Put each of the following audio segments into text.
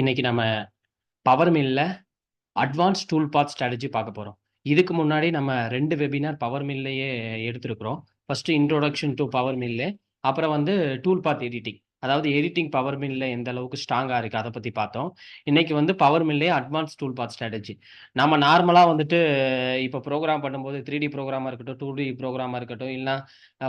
இன்னைக்கு நம்ம பவர் மில்ல அட்வான்ஸ் டூல் பாத் ஸ்ட்ராட்டஜி பார்க்க போறோம். இதுக்கு முன்னாடி நம்ம 2 வெபினார் பவர் மில்லையே எடுத்திருக்கிறோம். First introduction to power mill, அப்புறம் வந்து டூல் பாத் எடிட்டிங். அதாவது எடிட்டிங் பவர் மில்ல எந்த அளவுக்கு ஸ்ட்ராங்கா இருக்கு அத பத்தி பார்த்தோம். இன்னைக்கு வந்து பவர் மில்லே அட்வான்ஸ் டூல் பாத் ஸ்ட்ராட்டஜி. நம்ம நார்மலா வந்துட்டு இப்ப புரோகிராம் பண்ணும்போது 3டி புரோகிராமா இருக்கட்டும், 2டி புரோகிராமா இருக்கட்டும், இல்லனா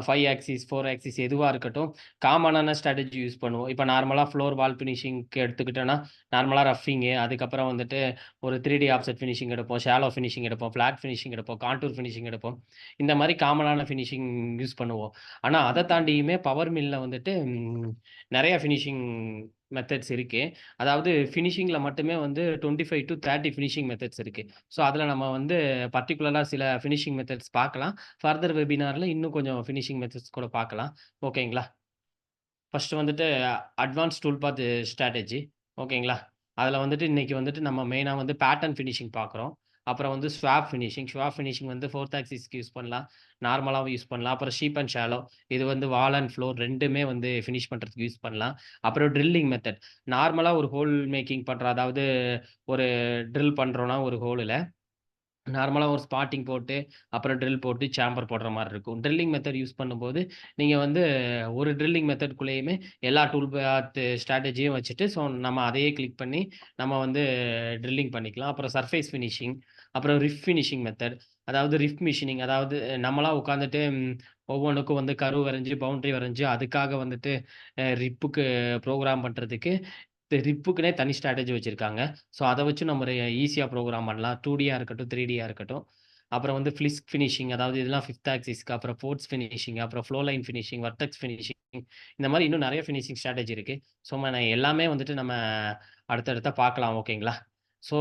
5 ஆக்சிஸ், 4 ஆக்சிஸ் எதுவா இருக்கட்டும், காமனான ஸ்ட்ராட்டஜி யூஸ் பண்ணுவோம். இப்ப நார்மலா ஃப்ளோர் வால் ஃபினிஷிங்க்கு எடுத்துக்கிட்டோம்னா, நார்மலா ரஃப்பிங்கு, அதுக்கப்புறம் வந்துட்டு ஒரு 3டி ஆஃப்செட் ஃபினிஷிங் எடுப்போம், ஷாலோ ஃபினிஷிங் எடுப்போம், ஃப்ளாட் ஃபினிஷிங் எடுப்போம், கான்டூர் ஃபினிஷிங் எடுப்போம். இந்த மாரி காமனான ஃபினிஷிங் யூஸ் பண்ணுவோம். ஆனா, அத தாண்டியுமே பவர் மில்ல வந்துட்டு நெறைய ஃபினிஷிங் மெத்தட்ஸ் இருக்கு. அதாவது ஃபினிஷிங்ல மட்டுமே வந்து 25-30 ஃபினிஷிங் மெத்தட்ஸ் இருக்கு. ஸோ, அதுல நம்ம வந்து பர்ட்டிகுலரா சில ஃபினிஷிங் மெத்தட்ஸ் பார்க்கலாம். ஃபர்தர் வெபினார்ல இன்னும் கொஞ்சம் ஃபினிஷிங் மெத்தட்ஸ் கூட பார்க்கலாம். ஓகேங்களா? ஃபர்ஸ்ட் வந்துட்டு அட்வான்ஸ் டூல் பாத் ஸ்ட்ராட்டஜி. ஓகேங்களா? அதுல வந்துட்டு இன்னைக்கு வந்துட்டு நம்ம மெயினா வந்து பேட்டர்ன் ஃபினிஷிங் பார்க்குறோம். அப்புறம் வந்து ஸ்வாப் ஃபினிஷிங். ஸ்வாப் ஃபினிஷிங் வந்து 4த் ஆக்சிஸ்க்கு யூஸ் பண்ணலாம். நார்மலாவும் யூஸ் பண்ணலாம். அப்புறம் ஷீப் அண்ட் ஷாலோ. இது வந்து வால் அண்ட் ஃப்ளோர் 2மே வந்து ஃபினிஷ் பண்றதுக்கு யூஸ் பண்ணலாம். அப்புறம் ட்ரில்லிங் மெத்தட். நார்மலா ஒரு ஹோல் மேக்கிங் பண்றோம். அதாவது ஒரு ட்ரில் பண்றோம்னா ஒரு ஹோலுல நார்மலா ஒரு ஸ்பாட்டிங் போட்டு, அப்புறம் ட்ரில் போட்டு சேம்பர் போடுற மாரி இருக்கும். ட்ரில்லிங் மெத்தட் யூஸ் பண்ணும்போது, நீங்க வந்து ஒரு ட்ரில்லிங் மெத்தட்குள்ளேயுமே எல்லா டூல் பாத் ஸ்ட்ராட்டஜியும் வச்சுட்டு, ஸோ நம்ம அதையே கிளிக் பண்ணி நம்ம வந்து ட்ரில்லிங் பண்ணிக்கலாம். அப்புறம் சர்ஃபேஸ் ஃபினிஷிங், அப்புறம் ரிஃப் ஃபினிஷிங் மெத்தட். அதாவது ரிஃப் மிஷினிங் அதாவது நம்மளா உட்காந்துட்டு ஒவ்வொன்னுக்கும் வந்து கர்வ் வரைஞ்சு, பவுண்டரி வரைஞ்சு, அதுக்காக வந்துட்டு ரிப்புக்கு புரோகிராம் பண்றதுக்கு ரிப்புக்குன்னே தனி ஸ்ட்ராட்டஜி வச்சிருக்காங்க. ஸோ, அத வச்சு நம்ம ஈஸியா புரோகிராம் பண்ணலாம். 2டியா இருக்கட்டும், 3டியா இருக்கட்டும். அப்புறம் வந்து ஃபிளிஸ்க் ஃபினிஷிங் அதாவது இதெல்லாம் 5த் ஆக்சிஸ்க்கு, அப்புறம் ஃபோர்ஸ் ஃபினிஷிங், அப்புறம் flow line finishing, vertex finishing இந்த மாரி இன்னும் நெறைய ஃபினிஷிங் ஸ்ட்ராட்டஜி இருக்கு. ஸோ, நான் எல்லாமே வந்துட்டு நம்ம அடுத்தடுத்தா பார்க்கலாம். ஓகேங்களா? So,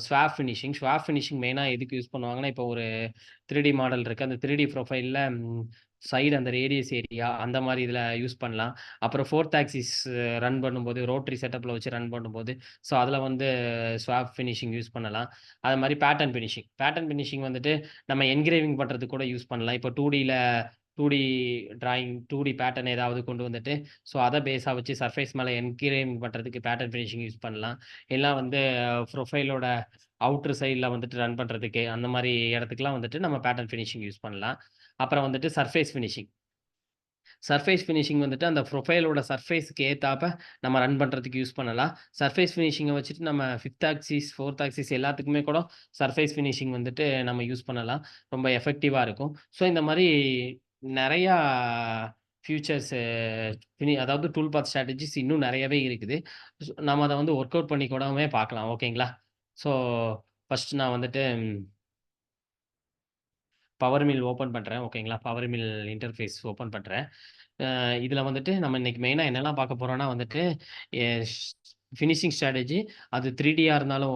swap finishing. Swap finishing மெயினா எதுக்கு யூஸ் பண்ணுவாங்கன்னா, இப்போ ஒரு 3டி மாடல் இருக்கு. அந்த 3டி ப்ரொஃபைல்ல சைடு அந்த ரேடியஸ் ஏரியா அந்த மாரி இதுல யூஸ் பண்ணலாம். அப்புறம் 4த் ஆக்சிஸ் ரன் பண்ணும்போது, ரோட்டரி செட்டப்ல வச்சு ரன் பண்ணும்போது, ஸோ அதுல வந்து ஸ்வாப் ஃபினிஷிங் யூஸ் பண்ணலாம். அது மாரி பேட்டர்ன் ஃபினிஷிங். பேட்டர்ன் ஃபினிஷிங் வந்துட்டு நம்ம என்கிரேவிங் பண்றதுக்கு கூட யூஸ் பண்ணலாம். இப்போ 2டி டிராயிங் 2டி பேட்டர்ன் ஏதாவது கொண்டு வந்துட்டு, ஸோ அத பேஸா வச்சு சர்ஃபேஸ் மேல என்கிரேவிங் பண்றதுக்கு பேட்டர்ன் ஃபினிஷிங் யூஸ் பண்ணலாம். இல்ல வந்து ப்ரொஃபைலோட அவுட்டர் சைட்ல வந்துட்டு ரன் பண்றதுக்கு, அந்த மாரி இடத்துக்குலாம் வந்துட்டு நம்ம பேட்டர்ன் ஃபினிஷிங் யூஸ் பண்ணலாம். அப்புறம் வந்துட்டு சர்ஃபேஸ் ஃபினிஷிங். சர்ஃபேஸ் ஃபினிஷிங் வந்துட்டு அந்த ப்ரொஃபைலோட சர்ஃபேஸ்க்கு ஏத்தாப்ப நம்ம ரன் பண்றதுக்கு யூஸ் பண்ணலாம். சர்ஃபேஸ் ஃபினிஷிங்க வச்சுட்டு நம்ம 5த் ஆக்சிஸ், 4த் ஆக்சிஸ் எல்லாத்துக்குமே கூட சர்ஃபேஸ் ஃபினிஷிங் வந்துட்டு நம்ம யூஸ் பண்ணலாம். ரொம்ப எஃபெக்டிவா இருக்கும். ஸோ இந்த மாரி நெறையா ஃபியூச்சர்ஸ் அதாவது டூல் பாத் ஸ்ட்ராட்டஜிஸ் இன்னும் நெறையவே இருக்குது. நம்ம அத வந்து ஒர்க் அவுட் பண்ணி கூடவே பார்க்கலாம். ஓகேங்களா? ஸோ ஃபர்ஸ்ட் நான் வந்துட்டு பவர் மில் ஓப்பன் பண்றேன். ஓகேங்களா? பவர் மில் இன்டர்ஃபேஸ் ஓப்பன் பண்றேன். இதுல வந்துட்டு நம்ம இன்னைக்கு மெயினா என்னலாம் பார்க்க போறோம்னா வந்துட்டு, எ ஸ் ஃபினிஷிங் ஸ்ட்ராட்டஜி அது 3டியா இருந்தாலும்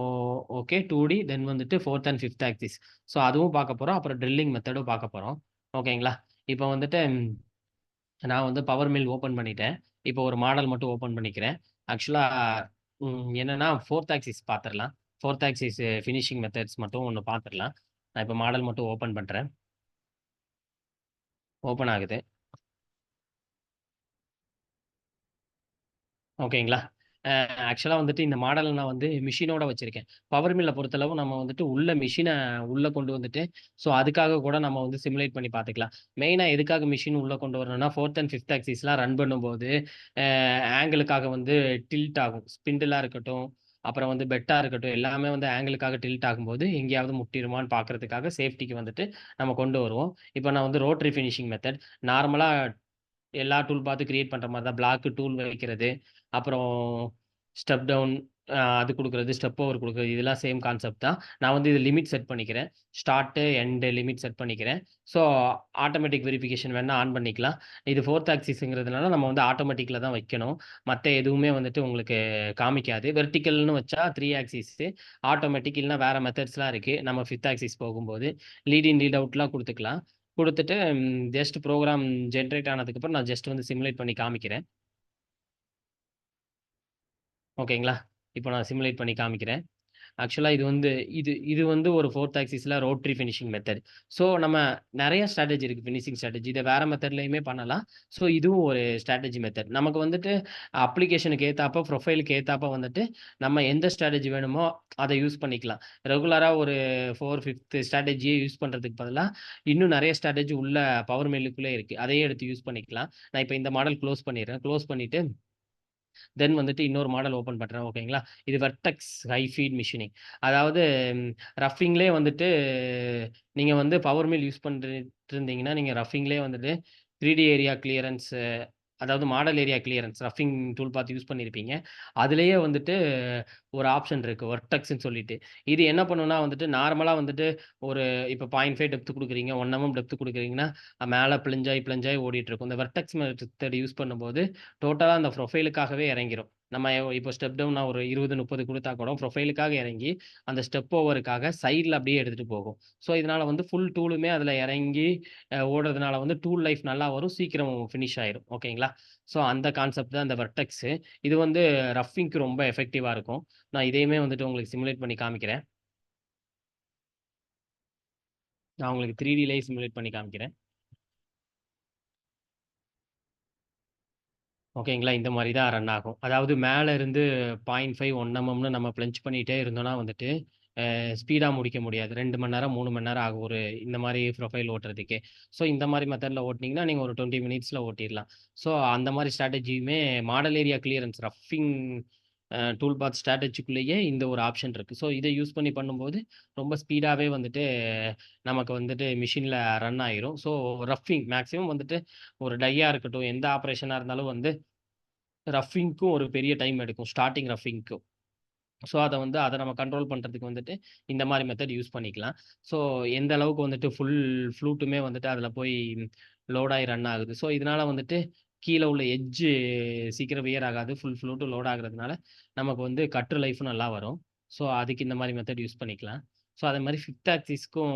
ஓகே, 2டி தென் வந்துட்டு 4த் அண்ட் 5த் ஆக்சிஸ். ஸோ அதுவும் பார்க்க போறோம். அப்புறம் ட்ரில்லிங் மெத்தடும் பார்க்க போறோம். ஓகேங்களா? இப்போ வந்துட்டு நான் வந்து பவர் மில் ஓப்பன் பண்ணிட்டேன். இப்போ ஒரு மாடல் மட்டும் ஓப்பன் பண்ணிக்கிறேன். ஆக்சுவலா என்னன்னா 4த் ஆக்சிஸ் பார்த்துரலாம். 4த் ஆக்சிஸ் ஃபினிஷிங் மெத்தட்ஸ் மட்டும் ஒண்ணு பார்த்துரலாம். நான் இப்போ மாடல் மட்டும் ஓப்பன் பண்றேன். ஓப்பன் ஆகுது. ஓகேங்களா? ஆக்சுவலா வந்துட்டு இந்த மாடல் நான் வந்து மெஷினோட வச்சிருக்கேன். பவர் மில்ல பொறுத்தளவு நம்ம வந்துட்டு உள்ள மெஷின உள்ள கொண்டு வந்துட்டு, ஸோ அதுக்காக கூட நம்ம வந்து சிமுலேட் பண்ணி பார்த்துக்கலாம். மெயினா எதுக்காக மெஷின் உள்ள கொண்டு வரணும்னா, 4த் அண்ட் 5த் ஆக்சிஸ்லாம் ரன் பண்ணும்போது, அ ஆங்கிளுக்காக வந்து டில்ட் ஆகும். ஸ்பிண்டிலா இருக்கட்டும், அப்புறம் வந்து பெட்டா இருக்கட்டும், எல்லாமே வந்து ஆங்கிளுக்காக டில்ட் ஆகும்போது, எங்கேயாவது முட்டிருமான்னு பார்க்கறதுக்காக சேஃப்டிக்கு வந்துட்டு நம்ம கொண்டு வருவோம். இப்ப நான் வந்து ரோட்டரி ஃபினிஷிங் மெத்தட் நார்மலா எல்லா டூல் பாத்து கிரியேட் பண்ற மாரி தான். பிளாக் டூல் வைக்கிறது, அப்புறம் ஸ்டெப் டவுன் அது குடுக்குறது, ஸ்டெப் ஓவர் குடுக்குறது இதெல்லாம் சேம் கான்செப்ட் தான். நான் வந்து இது லிமிட் செட் பண்ணிக்கிறேன். ஸ்டார்ட், எண்ட் லிமிட் செட் பண்ணிக்கிறேன். ஸோ ஆட்டோமேட்டிக் வெரிஃபிகேஷன் வேணா ஆன் பண்ணிக்கலாம். இது 4த் ஆக்சிஸ்ங்கிறதுனால நம்ம வந்து ஆட்டோமேட்டிக்ல தான் வைக்கணும். மத்த எதுவுமே வந்துட்டு உங்களுக்கு காமிக்காது. வெர்டிகல்னு வச்சா 3 ஆக்சிஸு, ஆட்டோமேட்டிக் இல்லன்னா வேற மெத்தட்ஸ்லாம் இருக்கு. நம்ம 5த் ஆக்சிஸ் போகும்போது லீட் இன், லீட் அவுட்லாம் குடுத்துக்கலாம். குடுத்துட்டு ஜஸ்ட் ப்ரோகிராம் ஜெனரேட் ஆனதுக்கப்புறம் நான் ஜஸ்ட் வந்து சிமுலேட் பண்ணி காமிக்கிறேன். ஓகேங்களா? இப்போ நான் சிமுலேட் பண்ணி காமிக்கிறேன். ஆக்சுவலா இது வந்து ஒரு 4த் ஆக்சிஸ்ல ரோட்டரி ஃபினிஷிங் மெத்தட். ஸோ நம்ம நெறைய ஸ்ட்ராட்டஜி இருக்கு ஃபினிஷிங் ஸ்ட்ராட்டஜி. இத வேற மெத்தட்லயுமே பண்ணலாம். ஸோ இதுவும் ஒரு ஸ்ட்ராட்டஜி மெத்தட். நமக்கு வந்துட்டு அப்ளிகேஷனுக்கு ஏத்தாப்ப, ப்ரொஃபைலுக்கு ஏத்தாப்ப வந்துட்டு நம்ம எந்த ஸ்ட்ராட்டஜி வேணுமோ அத யூஸ் பண்ணிக்கலாம். ரெகுலரா ஒரு 4, 5த் ஸ்ட்ராட்டஜியே யூஸ் பண்றதுக்கு பதிலா, இன்னும் நெறைய ஸ்ட்ராட்டஜி உள்ள பவர் மில்லுக்குள்ளே இருக்கு. அதையே எடுத்து யூஸ் பண்ணிக்கலாம். நான் இப்ப இந்த மாடல் குளோஸ் பண்ணிடுறேன். குளோஸ் பண்ணிட்டு தென் வந்துட்டு இன்னொரு மாடல் ஓப்பன் பண்றேன். ஓகேங்களா? இது வெர்டெக்ஸ் ஹை ஃபீட் மெஷினிங். அதாவது ரஃப்பிங்லயே வந்துட்டு நீங்க வந்து பவர் மில் யூஸ் பண்ணிட்டு இருந்தீங்கன்னா, நீங்க ரஃப்பிங்லயே வந்துட்டு 3டி ஏரியா கிளியரன்ஸ் அதாவது மாடல் ஏரியா கிளியரன்ஸ் ரஃப்பிங் டூல் பாத் யூஸ் பண்ணியிருப்பீங்க. அதிலேயே வந்துட்டு ஒரு ஆப்ஷன் இருக்கு. வெர்டெக்ஸ்ன்னு சொல்லிட்டு. இது என்ன பண்ணும்னா வந்துட்டு நார்மலா வந்துட்டு ஒரு இப்ப 0.5 டெப்த் குடுக்குறீங்க, 1 டெப்த் குடுக்குறீங்கன்னா, மேல பிளிஞ்சாயி ஓடிட்டுருக்கும். இந்த வெர்டெக்ஸ் மெத்தட் யூஸ் பண்ணும்போது, டோட்டலா அந்த ப்ரொஃபைலுக்காகவே இறங்கிரும். நம்ம இப்போ ஸ்டெப் டவுனா ஒரு 20, 30 குடுத்தா கூட ப்ரொஃபைலுக்காக இறங்கி, அந்த ஸ்டெப் ஓவருக்காக சைட்ல அப்படியே எடுத்துட்டு போகும். ஸோ, இதனால வந்து ஃபுல் டூலுமே அதில இறங்கி ஓடுறதுனால வந்து டூல் லைஃப் நல்லா வரும். சீக்கிரம் ஃபினிஷ் ஆயிரும். ஓகேங்களா? ஸோ, அந்த கான்செப்ட் தான் இந்த வெர்டெக்ஸு. இது வந்து ரஃப்பிங்க்கு ரொம்ப எஃபெக்டிவா இருக்கும். நான் இதையுமே வந்துட்டு உங்களுக்கு சிமுலேட் பண்ணி காமிக்கிறேன். நான் உங்களுக்கு 3Dலயே சிமுலேட் பண்ணி காமிக்கிறேன். ஓகேங்களா? இந்த மாரி தான் ரன் ஆகும். அதாவது மேல இருந்து 0.5, 1 எம்எம்னு நம்ம பிளஞ்ச் பண்ணிட்டே இருந்தோம்னா வந்துட்டு, ஸ்பீடா முடிக்க முடியாது. 2 மணி நேரம், 3 மணி நேரம் ஆகும். இந்த மாரி ப்ரொஃபைல் ஓட்டுறதுக்கே. ஸோ, இந்த மாரி மெத்தட்ல ஓட்டுனீங்கன்னா, நீங்க ஒரு 20 மினிட்ஸ்ல ஓட்டிறலாம். ஸோ, அந்த மாரி ஸ்ட்ராட்டஜியுமே மாடல் ஏரியா கிளியரன்ஸ் ரஃப்பிங் டூல் பாத் ஸ்ட்ராட்டஜிக்குள்ளேயே இந்த ஒரு ஆப்ஷன் இருக்கு. ஸோ, இத யூஸ் பண்ணி பண்ணும்போது, ரொம்ப ஸ்பீடாவே வந்துட்டு நமக்கு வந்துட்டு மெஷின்ல ரன் ஆயிரும். ஸோ, ரஃப்பிங் மேக்ஸிமம் வந்துட்டு ஒரு டையா இருக்கட்டும், எந்த ஆப்பரேஷனா இருந்தாலும் வந்து ரஃப்பிங்க்கும் ஒரு பெரிய டைம் எடுக்கும். ஸ்டார்ட்டிங் ரஃப்பிங்க்கும். ஸோ, அத நம்ம கண்ட்ரோல் பண்றதுக்கு வந்துட்டு, இந்த மாரி மெத்தட் யூஸ் பண்ணிக்கலாம். ஸோ, எந்த அளவுக்கு வந்துட்டு ஃபுல் ஃப்ளூட்டுமே வந்துட்டு அதில போய் லோட் ஆயி ரன் ஆகுது. ஸோ, இதனால வந்துட்டு கீழ உள்ள எட்ஜ் சீக்கிரம் வியர் ஆகாது. ஃபுல் ஃப்ளூட்டும் லோட் ஆகுறதுனால, நமக்கு வந்து கட்ரு லைஃப்பும் நல்லா வரும். ஸோ, அதுக்கு இந்த மாரி மெத்தட் யூஸ் பண்ணிக்கலாம். ஸோ, அதே மாரி 5த் ஆக்சிஸ்க்கும்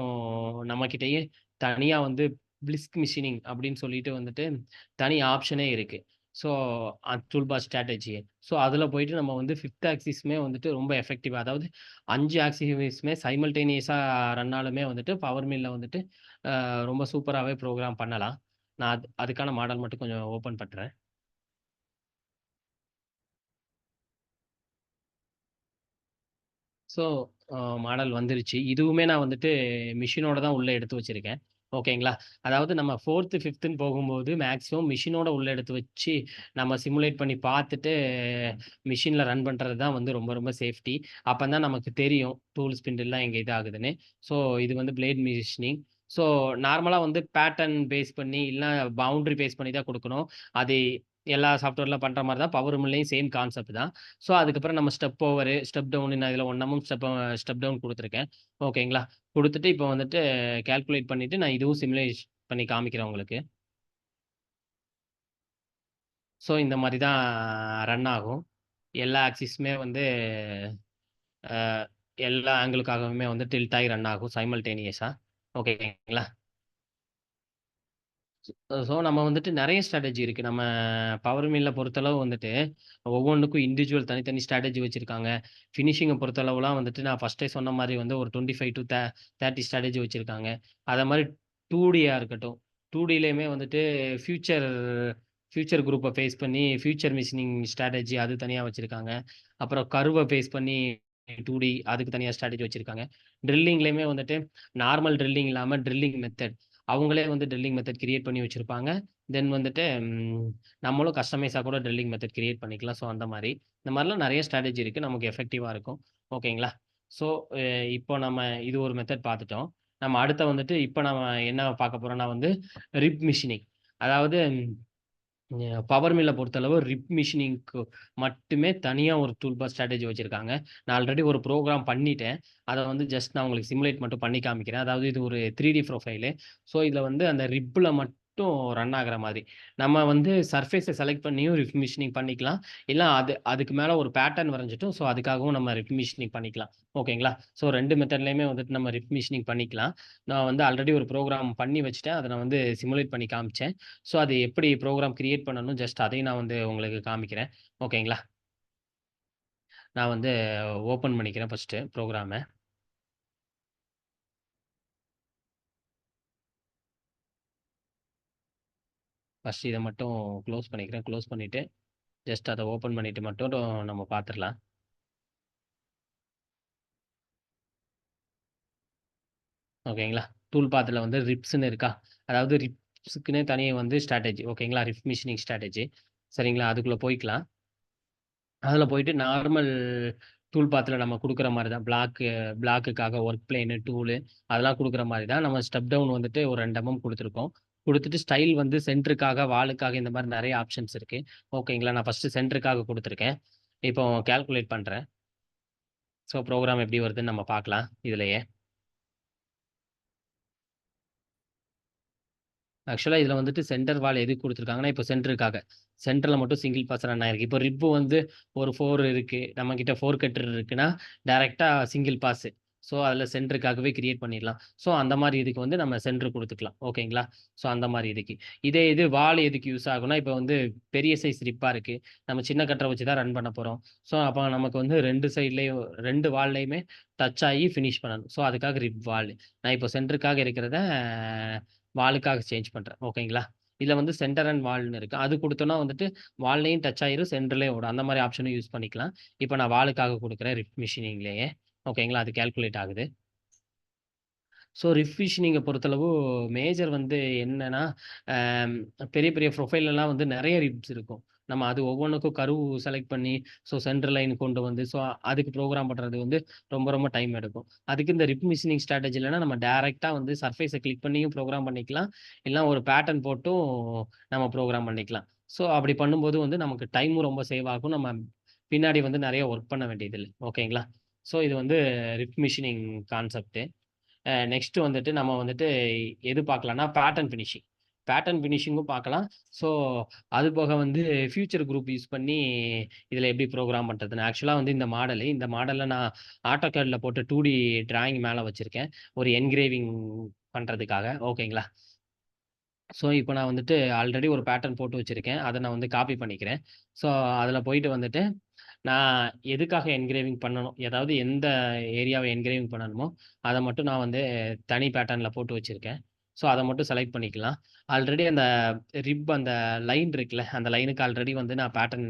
நம்மகிட்டயே தனியா வந்து பிளிஸ்க் மிஷினிங் அப்படின்னு சொல்லிட்டு வந்துட்டு தனி ஆப்ஷனே இருக்கு. So, tool path strategy. So, அதில போயிட்டு நம்ம வந்து 5த் ஆக்சிஸுமே வந்துட்டு ரொம்ப எஃபெக்டிவா அதாவது 5 ஆக்சிஸுமே சைமல்டேனியஸா ரன் ஆலுமே வந்துட்டு பவர் மில்ல வந்துட்டு ரொம்ப சூப்பராவே ப்ரோகிராம் பண்ணலாம். நான் அதுக்கான மாடல் மட்டும் கொஞ்சம் ஓப்பன் பண்றேன். ஸோ, மாடல் வந்துருச்சு. இதுவுமே நான் வந்துட்டு மிஷினோட தான் உள்ள எடுத்து வச்சிருக்கேன். ஓகேங்களா? அதாவது நம்ம 4த், 5த்துன்னு போகும்போது மேக்ஸிமம் மிஷினோட உள்ள எடுத்து வச்சு, நம்ம சிமுலேட் பண்ணி பார்த்துட்டு, மிஷின்ல ரன் பண்றது தான் வந்து ரொம்ப ரொம்ப சேஃப்டி. அப்பதான் நமக்கு தெரியும். டூல் ஸ்பிண்டில்லாம் எங்க இது ஆகுதுன்னு. ஸோ, இது வந்து பிளேட் மிஷினிங். ஸோ, நார்மலா வந்து பேட்டர்ன் பேஸ் பண்ணி, இல்ல பவுண்டரி பேஸ் பண்ணி தான் குடுக்கணும். அது எல்லா சாஃப்ட்வேர்ல பண்ற மாரி தான். பவர் மில்லையும் சேம் கான்செப்ட் தான். ஸோ, அதுக்கப்புறம் நம்ம ஸ்டெப் ஓவரு, ஸ்டெப் டவுன் நான் இதுல 1 ஸ்டெப் டவுன் குடுத்துருக்கேன். ஓகேங்களா? குடுத்துட்டு இப்ப வந்துட்டு கால்குலேட் பண்ணிட்டு நான் இதுவும் பண்ணி காமிக்கிறேன் உங்களுக்கு. ஸோ, இந்த மாரி தான் ரன் ஆகும். எல்லா ஆக்சிஸுமே வந்து அ எல்லா ஆங்கிளுக்காகவுமே வந்து டில்ட் ஆயி ரன் ஆகும் சைமல்டேனியஸா. ஓகேங்களா? ஸோ நம்ம வந்துட்டு நெறைய ஸ்ட்ராட்டஜி இருக்கு. நம்ம பவர் மில்ல பொறுத்தளவு வந்துட்டு, ஒவ்வொன்னுக்கும் இண்டிவிஜுவல் தனித்தனி ஸ்ட்ராட்டஜி வச்சிருக்காங்க. ஃபினிஷிங்க பொறுத்தளவுலாம் வந்துட்டு நான் ஃபர்ஸ்ட்டே சொன்ன மாரி வந்து ஒரு 25 டூ 30 ஸ்ட்ராட்டஜி வச்சிருக்காங்க. அத மாரி 2டியா இருக்கட்டும். 2டிலயுமே வந்துட்டு ஃபியூச்சர் ஃபியூச்சர் குரூப்ப பேஸ் பண்ணி ஃபியூச்சர் மிஷினிங் ஸ்ட்ராட்டஜி அது தனியா வச்சிருக்காங்க. அப்புறம் கர்வ பேஸ் பண்ணி 2டி அதுக்கு தனியா ஸ்ட்ராட்டஜி வச்சிருக்காங்க. ட்ரில்லிங்லயுமே வந்துட்டு நார்மல் ட்ரில்லிங் இல்லாம ட்ரில்லிங் மெத்தட். அவங்களே வந்து ட்ரில்லிங் மெத்தட் கிரியேட் பண்ணி வச்சிருப்பாங்க. தென் வந்துட்டு நம்மளும் கஸ்டமைஸா கூட ட்ரில்லிங் மெத்தட் கிரியேட் பண்ணிக்கலாம். ஸோ அந்த மாரி. இந்த மாரிலாம் நெறைய ஸ்ட்ராட்டஜி இருக்கு. நமக்கு எஃபெக்டிவா இருக்கும். ஓகேங்களா? ஸோ இப்போ நம்ம இது ஒரு மெத்தட் பார்த்துட்டோம். நம்ம அடுத்த வந்துட்டு இப்ப நம்ம என்ன பார்க்க போறோம்னா வந்து ரிப் மிஷினிங். அதாவது பவர் மில்ல பொறுத்தளவு ரிப் மிஷினிங்க்கு மட்டுமே தனியா ஒரு டூல் பார் ஸ்ட்ராட்டஜி வச்சிருக்காங்க. நான் ஆல்ரெடி ஒரு ப்ரோகிராம் பண்ணிட்டேன். அத வந்து ஜஸ்ட் நான் உங்களுக்கு சிமுலேட் மட்டும் பண்ணி காமிக்கிறேன். அதாவது இது ஒரு 3டி ப்ரொஃபைலு. ஸோ இதுல வந்து அந்த ரிப்ல மட்டும் ரன் ஆகுற மாதிரி. நம்ம வந்து சர்ஃபேஸ செலக்ட் பண்ணியும் ரிப் மிஷினிங் பண்ணிக்கலாம். இல்ல அதுக்கு மேல ஒரு பேட்டர்ன் வரைஞ்சுட்டும் ஸோ அதுக்காகவும் நம்ம ரிப் மிஷினிங் பண்ணிக்கலாம். ஓகேங்களா? ஸோ 2 மெத்தட்லயுமே வந்துட்டு நம்ம ரிப் மிஷினிங் பண்ணிக்கலாம். நான் வந்து ஆல்ரெடி ஒரு ப்ரோகிராம் பண்ணி வச்சுட்டேன். அத நான் வந்து சிமுலேட் பண்ணி காமிச்சேன். ஸோ, அது எப்படி ப்ரோகிராம் கிரியேட் பண்ணணும், ஜஸ்ட் அதையும் நான் வந்து உங்களுக்கு காமிக்கிறேன். ஓகேங்களா? நான் வந்து ஓப்பன் பண்ணிக்கிறேன் ஃபர்ஸ்ட்டு ப்ரோக்ராமை. ஃபர்ஸ்ட் இதை மட்டும் க்ளோஸ் பண்ணிக்கிறேன். க்ளோஸ் பண்ணிவிட்டு ஜஸ்ட் அதை ஓப்பன் பண்ணிவிட்டு மட்டும் நம்ம பார்த்துடலாம். ஓகேங்களா? டூல் பாத்தில் வந்து ரிப்ஸ்ன்னு இருக்கா? அதாவது ரிப்ஸுக்குன்னே தனியாக வந்து ஸ்ட்ராட்டஜி. ஓகேங்களா? Rib machining strategy. சரிங்களா? அதுக்குள்ளே போய்க்கலாம். அதில் போயிட்டு நார்மல் டூல் பாத்தில் நம்ம கொடுக்குற மாதிரி தான். பிளாக்குக்காக ஒர்க் பிளேனு, டூலு அதெல்லாம் கொடுக்குற மாதிரி தான். நம்ம ஸ்டெப் டவுன் வந்துட்டு ஒரு 2 கொடுத்துருக்கோம். கொடுத்துட்டு ஸ்டைல் வந்து சென்டருக்காக, வாலுக்காக இந்த மாதிரி நிறைய ஆப்ஷன்ஸ் இருக்கு. ஓகேங்களா? நான் ஃபர்ஸ்ட் சென்டருக்காக கொடுத்துருக்கேன். இப்போ கால்குலேட் பண்ணுறேன். ஸோ ப்ரோக்ராம் எப்படி வருதுன்னு நம்ம பார்க்கலாம் இதுலயே. ஆக்சுவலா இதுல வந்துட்டு சென்டர் வால் எதுக்கு குடுத்துருக்காங்கன்னா, இப்போ சென்டருக்காக. சென்டர்ல மட்டும் சிங்கிள் பாஸ் ரன் ஆயிருக்கு. இப்போ ரிப் வந்து ஒரு 4 இருக்கு. நம்மகிட்ட 4 கட்டர் இருக்குன்னா, டைரக்ட்டா சிங்கிள் பாஸ். ஸோ அதுல சென்டருக்காகவே கிரியேட் பண்ணிடலாம். ஸோ அந்த மாரி இதுக்கு வந்து நம்ம சென்டர் குடுத்துக்கலாம். ஓகேங்களா? ஸோ அந்த மாரி இதுக்கு. இதே இது வால் எதுக்கு யூஸ் ஆகும்னா, இப்போ வந்து பெரிய சைஸ் ரிப்பா இருக்கு. நம்ம சின்ன கட்டர வச்சு தான் ரன் பண்ண போறோம். ஸோ அப்ப நமக்கு வந்து 2 சைட்லயும் 2 வால்லயுமே டச் ஆகி ஃபினிஷ் பண்ணணும். ஸோ அதுக்காக ரிப் வால். நான் இப்போ சென்டருக்காக இருக்கிறத வாலுக்காக சேஞ்ச் பண்றேன். ஓகேங்களா? இதுல வந்து சென்டர் அண்ட் வால்ன்னு இருக்கு. அது குடுத்தோம்னா வந்துட்டு வால்லயும் டச் ஆயிரும், சென்டர்லயும் ஓடும். அந்த மாரி ஆப்ஷனும் யூஸ் பண்ணிக்கலாம். இப்ப நான் வாலுக்காக குடுக்குறேன் ரிப் மிஷினிங்லயே. ஓகேங்களா? அது கால்குலேட் ஆகுது. ஸோ ரிஃபிஷினிங்க பொறுத்தளவு மேஜர் வந்து என்னன்னா, அம் பெரிய பெரிய ப்ரொஃபைல்லலாம் வந்து நெறைய ரிப்ஸ் இருக்கும். நம்ம அது ஒவ்வொன்னுக்கும் கர்வ் செலக்ட் பண்ணி, ஸோ சென்டர் லைன் கொண்டு வந்து, ஸோ அதுக்கு ப்ரோகிராம் பண்றது வந்து ரொம்ப ரொம்ப டைம் எடுக்கும். அதுக்கு இந்த ரிப் மிஷினிங் ஸ்ட்ராட்டஜி இல்லன்னா, நம்ம டைரக்ட்டா வந்து சர்ஃபேஸ கிளிக் பண்ணியும் ப்ரோகிராம் பண்ணிக்கலாம். இல்லனா ஒரு பேட்டர்ன் போட்டும் நம்ம ப்ரோகிராம் பண்ணிக்கலாம். ஸோ அப்படி பண்ணும்போது வந்து நமக்கு டைமும் ரொம்ப சேவ் ஆகும். நம்ம பின்னாடி வந்து நெறைய ஒர்க் பண்ண வேண்டியதில்ல. ஓகேங்களா? ஸோ இது வந்து ரிப் மிஷினிங் கான்செப்ட்டு. நெக்ஸ்ட் வந்துட்டு நம்ம வந்துட்டு எது பார்க்கலாம்னா, பேட்டர்ன் ஃபினிஷிங். பேட்டர்ன் ஃபினிஷிங்கும் பார்க்கலாம். ஸோ அது போக வந்து ஃபியூச்சர் குரூப் யூஸ் பண்ணி இதில எப்படி ப்ரோகிராம் பண்றதுன்னு. ஆக்சுவலா வந்து இந்த மாடல்ல நான் AutoCADல போட்டு 2டி டிராயிங் மேல வச்சிருக்கேன். ஒரு என்கிரேவிங் பண்றதுக்காக. ஓகேங்களா? ஸோ இப்போ நான் வந்துட்டு ஆல்ரெடி ஒரு பேட்டர்ன் போட்டு வச்சிருக்கேன். அத நான் வந்து காப்பி பண்ணிக்கிறேன். ஸோ அதில போயிட்டு வந்துட்டு, நான் எதுக்காக என்கிரேவிங் பண்ணணும், அதாவது எந்த ஏரியாவ என்கிரேவிங் பண்ணணுமோ, அத மட்டும் நான் வந்து தனி பேட்டர்ன்ல போட்டு வச்சிருக்கேன். ஸோ அத மட்டும் செலக்ட் பண்ணிக்கலாம். ஆல்ரெடி அந்த அந்த லைன் இருக்குல்ல, அந்த லைனுக்கு ஆல்ரெடி வந்து நான் பேட்டர்ன்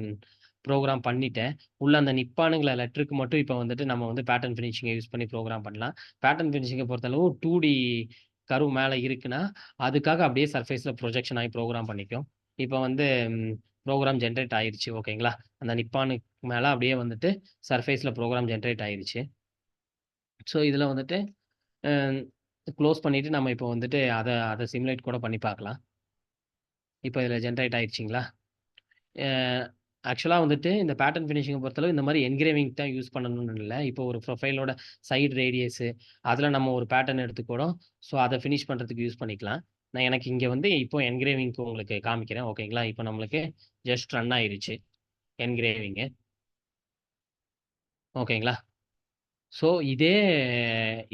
ப்ரோகிராம் பண்ணிட்டேன். உள்ள அந்த நிப்பானுங்கிற லெட்டருக்கு மட்டும் இப்போ வந்துட்டு நம்ம வந்து பேட்டர்ன் ஃபினிஷிங்க யூஸ் பண்ணி ப்ரோகிராம் பண்ணலாம். பேட்டர்ன் ஃபினிஷிங்க பொறுத்தளவு 2டி கர்வ் மேல இருக்குன்னா, அதுக்காக அப்படியே சர்ஃபேஸ்ல ப்ரொஜெக்ஷன் ஆயி ப்ரோகிராம் பண்ணிக்கும். இப்ப வந்து ப்ரோகிராம் ஜெனரேட் ஆயிருச்சு. ஓகேங்களா? அந்த நிப்பானுக்கு மேல அப்படியே வந்துட்டு சர்ஃபேஸ்ல ப்ரோகிராம் ஜெனரேட் ஆயிருச்சு. ஸோ இதுல வந்துட்டு அ குளோஸ் பண்ணிட்டு நம்ம இப்போ வந்துட்டு அத அத சிமுலேட் கூட பண்ணி பார்க்கலாம். இப்ப இதுல ஜெனரேட் ஆயிருச்சுங்களா? அ ஆக்சுவலா வந்துட்டு இந்த பேட்டர்ன் ஃபினிஷிங்க பொறுத்தளவு இந்த மாரி என்கிரேவிங் தான் யூஸ் பண்ணணும்னு இல்ல. இப்போ ஒரு ப்ரொஃபைலோட சைடு ரேடியஸு அதுல நம்ம ஒரு பேட்டர்ன் எடுத்து கூட ஸோ அத ஃபினிஷ் பண்றதுக்கு யூஸ் பண்ணிக்கலாம். நான் எனக்கு இங்க வந்து இப்போ என்கிரேவிங்க்கு உங்களுக்கு காமிக்கிறேன். ஓகேங்களா? இப்போ நம்மளுக்கு ஜஸ்ட் ரன் ஆயிருச்சு என்கிரேவிங்கு. ஓகேங்களா? ஸோ இதே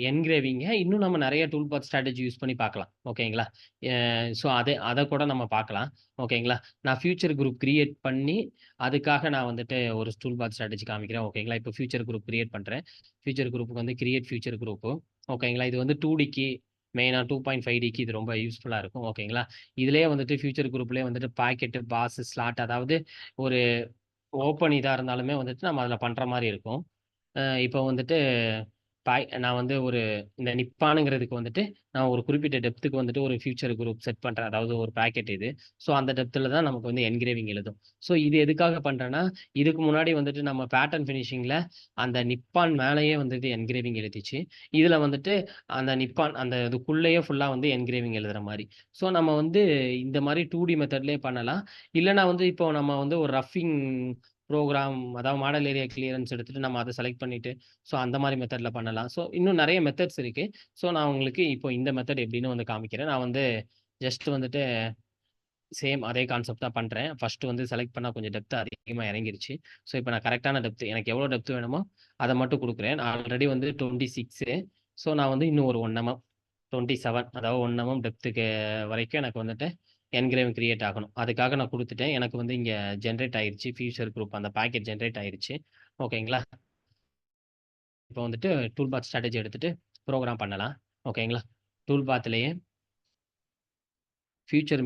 என்கிரேவிங்க இன்னும் நம்ம நெறைய டூல் பாத் ஸ்ட்ராட்டஜி யூஸ் பண்ணி பார்க்கலாம். ஓகேங்களா? எ ஸோ அத கூட நம்ம பார்க்கலாம். ஓகேங்களா? நான் ஃபியூச்சர் குரூப் கிரியேட் பண்ணி, அதுக்காக நான் வந்துட்டு ஒரு டூல் பாத் ஸ்ட்ராட்டஜி காமிக்கிறேன். ஓகேங்களா? இப்போ ஃபியூச்சர் குரூப் கிரியேட் பண்றேன். ஃபியூச்சர் குரூப்க்கு வந்து கிரியேட் ஃபியூச்சர் குரூப்பு. ஓகேங்களா? இது வந்து 2டிக்கு மெயினா 2.5டிக்கு இது ரொம்ப யூஸ்ஃபுல்லா இருக்கும். ஓகேங்களா? இதுலயே வந்துட்டு ஃபியூச்சர் குரூப்லயே வந்துட்டு பாக்கெட்டு, பாஸ், ஸ்லாட் அதாவது ஒரு ஓப்பன் இதா இருந்தாலுமே வந்துட்டு நம்ம அதில பண்ற மாரி இருக்கும். இப்போ வந்துட்டு நான் வந்து ஒரு இந்த நிப்பானுங்கிறதுக்கு வந்துட்டு, நான் ஒரு குறிப்பிட்ட டெப்த்துக்கு வந்துட்டு ஒரு ஃபியூச்சர் குரூப் செட் பண்றேன். அதாவது ஒரு பாக்கெட் இது. ஸோ அந்த டெப்த்ல தான் நமக்கு வந்து என்கிரேவிங் எழுதும். ஸோ இது எதுக்காக பண்றேன்னா, இதுக்கு முன்னாடி வந்துட்டு நம்ம பேட்டர்ன் ஃபினிஷிங்ல அந்த நிப்பான் மேலேயே வந்துட்டு என்கிரேவிங் எழுதிச்சு. இதுல வந்துட்டு அந்த நிப்பான் அந்த இதுக்குள்ளேயே ஃபுல்லா வந்து என்கிரேவிங் எழுதுற மாரி. ஸோ நம்ம வந்து இந்த மாரி 2டி மெத்தட்லயே பண்ணலாம். இல்லன்னா வந்து இப்போ நம்ம வந்து ஒரு ரஃப்பிங் ப்ரோகிராம் அதாவது மாடல் ஏரியா கிளியரன்ஸ் எடுத்துட்டு நம்ம அத செலக்ட் பண்ணிட்டு ஸோ அந்த மாரி மெத்தட்ல பண்ணலாம். ஸோ இன்னும் நெறைய மெத்தட்ஸ் இருக்கு. ஸோ நான் உங்களுக்கு இப்போ இந்த மெத்தட் எப்படின்னு வந்து காமிக்கிறேன். நான் வந்து ஜஸ்ட் வந்துட்டு சேம் அதே கான்செப்ட் தான் பண்றேன். ஃபர்ஸ்ட் வந்து செலக்ட் பண்ணா கொஞ்சம் டெப்த் அதிகமா இறங்கிருச்சு. ஸோ இப்ப நான் கரெக்ட்டான டெப்த் எனக்கு எவ்வளோ டெப்த் வேணுமோ, அத மட்டும் குடுக்குறேன். நான் ஆல்ரெடி வந்து 26 ஸோ நான் வந்து இன்னும் ஒரு 1 mm 27 அதாவது 1 mm டெப்த்துக்கு வரைக்கும் எனக்கு வந்துட்டு என்கிரேவிங் கிரியேட் ஆகணும். அதுக்காக நான் குடுத்துட்டேன். எனக்கு வந்து இங்க ஜெனரேட் ஆயிருச்சு. ஃபியூச்சர் குரூப் அந்த பாக்கெட் ஜெனரேட் ஆயிருச்சு. ஓகேங்களா? இப்போ வந்துட்டு டூல் பாத் ஸ்ட்ராட்டஜி எடுத்துட்டு ப்ரோகிராம் பண்ணலாம். ஓகேங்களா? டூல் பாத்லயே ஃபியூச்சர்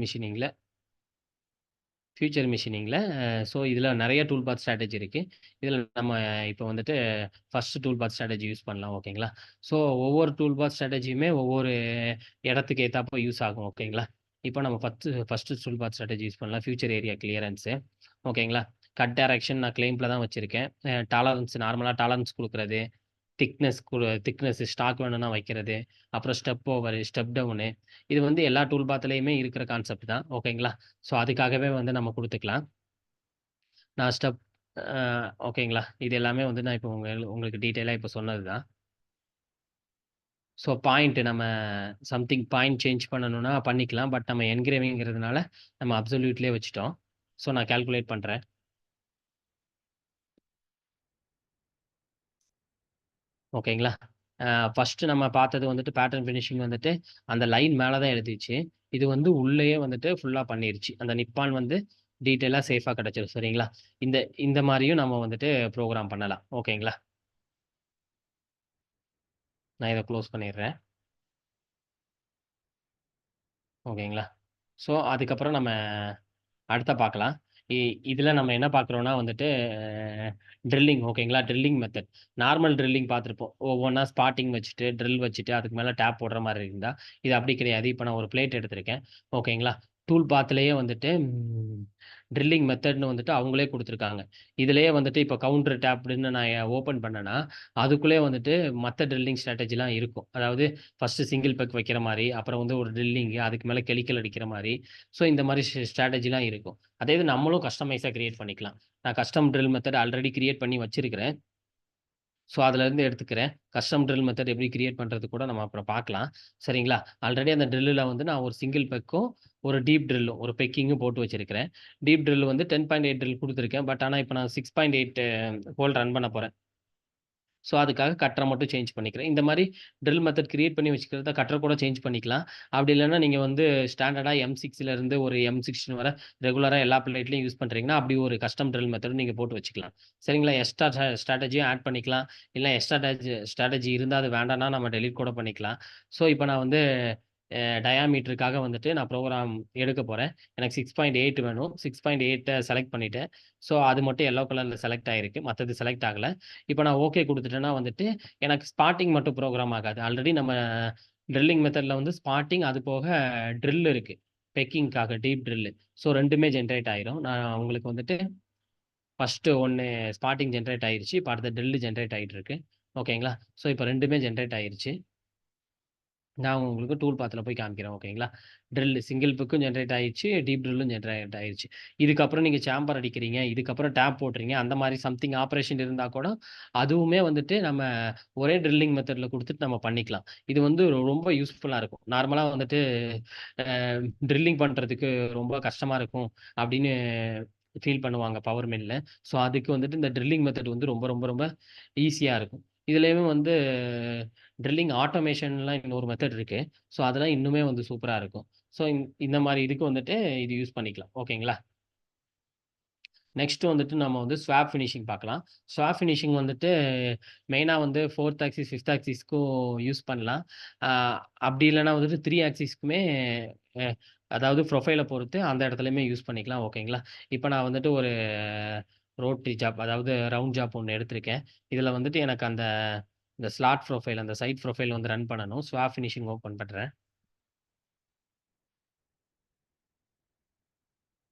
மிஷினிங்ல ஸோ இதில நெறைய டூல் பாத் ஸ்ட்ராட்டஜி இருக்கு. இதில நம்ம இப்போ வந்துட்டு first tool path strategy use பண்ணலாம். ஓகேங்களா? ஸோ ஒவ்வொரு டூல் பாத் ஸ்ட்ராட்டஜியுமே ஒவ்வொரு இடத்துக்கு ஏத்தாப்ப யூஸ் ஆகும். ஓகேங்களா? இப்போ நம்ம first tool path strategy use பண்ணலாம். Future area clearance. ஓகேங்களா? கட் டைரக்ஷன் நான் கிளைம்ப்ல தான் வச்சிருக்கேன். டாலரன்ஸ் நார்மலா டாலரன்ஸ் குடுக்குறது. திக்னஸ் ஸ்டாக் வேணும்னா வைக்கிறது. அப்புறம் ஸ்டெப் ஓவரு, ஸ்டெப் டவுனு. இது வந்து எல்லா டூல் பாத்லயுமே இருக்கிற கான்செப்ட் தான். ஓகேங்களா? ஸோ அதுக்காகவே வந்து நம்ம குடுத்துக்கலாம். நான் ஸ்டெப் அ ஓகேங்களா? இது எல்லாமே வந்து நான் இப்போ உங்களுக்கு டீட்டெயிலா இப்போ சொன்னது தான். ஸோ பாயிண்ட் நம்ம சம்திங் பாயிண்ட் சேஞ்ச் பண்ணணும்னா பண்ணிக்கலாம். பட் நம்ம என்கிரேவிங்கிறதுனால நம்ம அப்சொல்யூட்லயே வச்சுட்டோம். ஸோ நான் கால்குலேட் பண்றேன். ஓகேங்களா? ஃபர்ஸ்ட்டு நம்ம பார்த்தது வந்துட்டு பேட்டர்ன் ஃபினிஷிங் வந்துட்டு, அந்த லைன் மேல தான் எழுதிச்சு. இது வந்து உள்ளயே வந்துட்டு ஃபுல்லா பண்ணிருச்சு. அந்த நிப்பான் வந்து டீட்டெயிலா சேஃபா கிடைச்சிரும். சரிங்களா? இந்த இந்த மாரியும் நம்ம வந்துட்டு ப்ரோகிராம் பண்ணலாம். ஓகேங்களா? நான் இத க்ளோஸ் பண்ணிடுறேன். ஓகேங்களா? ஸோ அதுக்கப்புறம் நம்ம அடுத்த பார்க்கலாம். இ இதுல நம்ம என்ன பார்க்குறோம்னா வந்துட்டு ட்ரில்லிங் ஓகேங்களா? Drilling method. நார்மல் ட்ரில்லிங் பார்த்துருப்போம். ஒவ்வொன்னா ஸ்பாட்டிங் வச்சுட்டு, ட்ரில் வச்சுட்டு, அதுக்கு மேல டேப் போடுற மாரி இருந்தா, இது அப்படி கிடையாது. இப்ப நான் ஒரு பிளேட் எடுத்திருக்கேன். ஓகேங்களா? டூல் பாத்லயே வந்துட்டு ட்ரில்லிங் மெத்தட்ன்னு வந்துட்டு அவங்களே குடுத்துருக்காங்க. இதுலயே வந்துட்டு இப்ப கவுண்டர் டேப்டுன்னு நான் ஓப்பன் பண்ணேன்னா, அதுக்குள்ளயே வந்துட்டு மத்த ட்ரில்லிங் ஸ்ட்ராட்டஜிலாம் இருக்கும். அதாவது ஃபர்ஸ்ட்டு சிங்கிள் பெக் வைக்கிற மாரி, அப்புறம் வந்து ஒரு ட்ரில்லிங்கு, அதுக்கு மேல கெமிக்கல் அடிக்கிற மாரி. ஸோ இந்த மாரி ஸ்ட்ராட்டஜிலாம் இருக்கும். அதே இது நம்மளும் கஸ்டமைஸா கிரியேட் பண்ணிக்கலாம். நான் custom drill method already create பண்ணி வச்சிருக்கிறேன். ஸோ அதுலருந்து எடுத்துக்கிறேன். கஸ்டம் ட்ரில் மெத்தட் எப்படி கிரியேட் பண்றது கூட நம்ம அப்புறம் பார்க்கலாம். சரிங்களா? ஆல்ரெடி அந்த ட்ரில்லுல வந்து நான் ஒரு சிங்கிள் பெக்கும், ஒரு டீப் ட்ரில்லும், ஒரு பெக்கிங்கும் போட்டு வச்சிருக்கிறேன். டீப் ட்ரில் வந்து 10.8 ட்ரில் குடுத்துருக்கேன். பட் ஆனா இப்ப நான் 6.8 ஹோல் ரன் பண்ண போறேன். ஸோ, அதுக்காக கட்டர மட்டும் சேஞ்ச் பண்ணிக்கிறேன். இந்த மாரி ட்ரில் மெத்தட் கிரியேட் பண்ணி வச்சுக்கிறத கட்டர கூட சேஞ்ச் பண்ணிக்கலாம். அப்படி இல்லன்னா, நீங்க வந்து ஸ்டாண்டர்டா M6ல இருந்து ஒரு M16 வர ரெகுலரா எல்லா பிளேட்லயும் யூஸ் பண்றீங்கன்னா, அப்படி ஒரு கஸ்டம் ட்ரில் மெத்தட் நீங்க போட்டு வச்சுக்கலாம். சரிங்களா? எக்ஸ்ட்ரா ஸ்ட்ராட்டஜியும் ஆட் பண்ணிக்கலாம். இல்ல ஸ்ட்ராட்டஜி இருந்தா அது வேண்டாம்னா நம்ம டெலீட் கூட பண்ணிக்கலாம். ஸோ, இப்ப நான் வந்து டயாமீட்டருக்காக வந்துட்டு நான் ப்ரோகிராம் எடுக்க போறேன். எனக்கு 6.8 வேணும். 6.8 செலக்ட் பண்ணிட்டேன். ஸோ, அது மட்டும் எல்லோ கலர்ல செலக்ட் ஆயிருக்கு. மத்தது செலக்ட் ஆகல. இப்ப நான் ஓகே குடுத்துட்டேன்னா வந்துட்டு, எனக்கு ஸ்பாட்டிங் மட்டும் ப்ரோகிராம் ஆகாது. ஆல்ரெடி நம்ம ட்ரில்லிங் மெத்தட்ல வந்து ஸ்பாட்டிங் அது போக ட்ரில் இருக்கு. பெக்கிங்க்காக டீப் ட்ரில். ஸோ 2மே ஜெனரேட் ஆயிரும். நான் உங்களுக்கு வந்துட்டு ஃபர்ஸ்ட்டு ஒண்ணு ஸ்பாட்டிங் ஜெனரேட் ஆயிருச்சு. இப்ப அடுத்து ட்ரில் ஜெனரேட் ஆயிட்டு இருக்கு. ஓகேங்களா? ஸோ இப்ப 2மே ஜெனரேட் ஆயிருச்சு. நான் உங்களுக்கு டூல் பாத்ல போய் காமிக்கிறேன். ஓகேங்களா? ட்ரில் சிங்கிள் பிக்கும் ஜெனரேட் ஆயிருச்சு. டீப் ட்ரில்லும் ஜெனரேட் ஆயிருச்சு. இதுக்கப்புறம் நீங்க சேம்பர் அடிக்கிறீங்க. இதுக்கப்புறம் டேப் போடுறீங்க. அந்த மாரி சம்திங் ஆப்பரேஷன் இருந்தா கூட, அதுவுமே வந்துட்டு நம்ம ஒரே ட்ரில்லிங் மெத்தட்ல குடுத்துட்டு நம்ம பண்ணிக்கலாம். இது வந்து ரொம்ப யூஸ்ஃபுல்லா இருக்கும். நார்மலா வந்துட்டு அ ட்ரில்லிங் பண்றதுக்கு ரொம்ப கஷ்டமா இருக்கும் அப்படின்னு ஃபீல் பண்ணுவாங்க பவர் மில்ல. ஸோ அதுக்கு வந்துட்டு இந்த ட்ரில்லிங் மெத்தட் வந்து ரொம்ப ரொம்ப ரொம்ப ஈஸியா இருக்கும். இதுலயுமே வந்து ட்ரில்லிங் ஆட்டோமேஷன்லாம் இன்னொரு மெத்தட் இருக்கு. ஸோ அதெல்லாம் இன்னுமே வந்து சூப்பரா இருக்கும். ஸோ இந்த மாரி இதுக்கு வந்துட்டு இது யூஸ் பண்ணிக்கலாம். ஓகேங்களா? நெக்ஸ்ட் வந்துட்டு நம்ம வந்து ஸ்வாப் ஃபினிஷிங் பார்க்கலாம். ஸ்வாப் ஃபினிஷிங் வந்துட்டு மெயினா வந்து 4த் ஆக்சிஸ், 5த் ஆக்சிஸ்க்கும் யூஸ் பண்ணலாம். அ அப்படி இல்லன்னா வந்துட்டு 3 ஆக்சிஸ்க்குமே அ அதாவது ப்ரொஃபைல பொறுத்து அந்த இடத்துலயுமே யூஸ் பண்ணிக்கலாம். ஓகேங்களா? இப்ப நான் வந்துட்டு ஒரு ரோட்டரி ஜாப் அதாவது ரவுண்ட் ஜாப் ஒண்ணு எடுத்திருக்கேன். இதுல வந்துட்டு எனக்கு இந்த ஸ்லாட் ப்ரொஃபைல் அந்த சைட் ப்ரொஃபைல் வந்து ரன் பண்ணணும். ஸ்வாப் ஃபினிஷிங் ஓப்பன் பண்றேன்.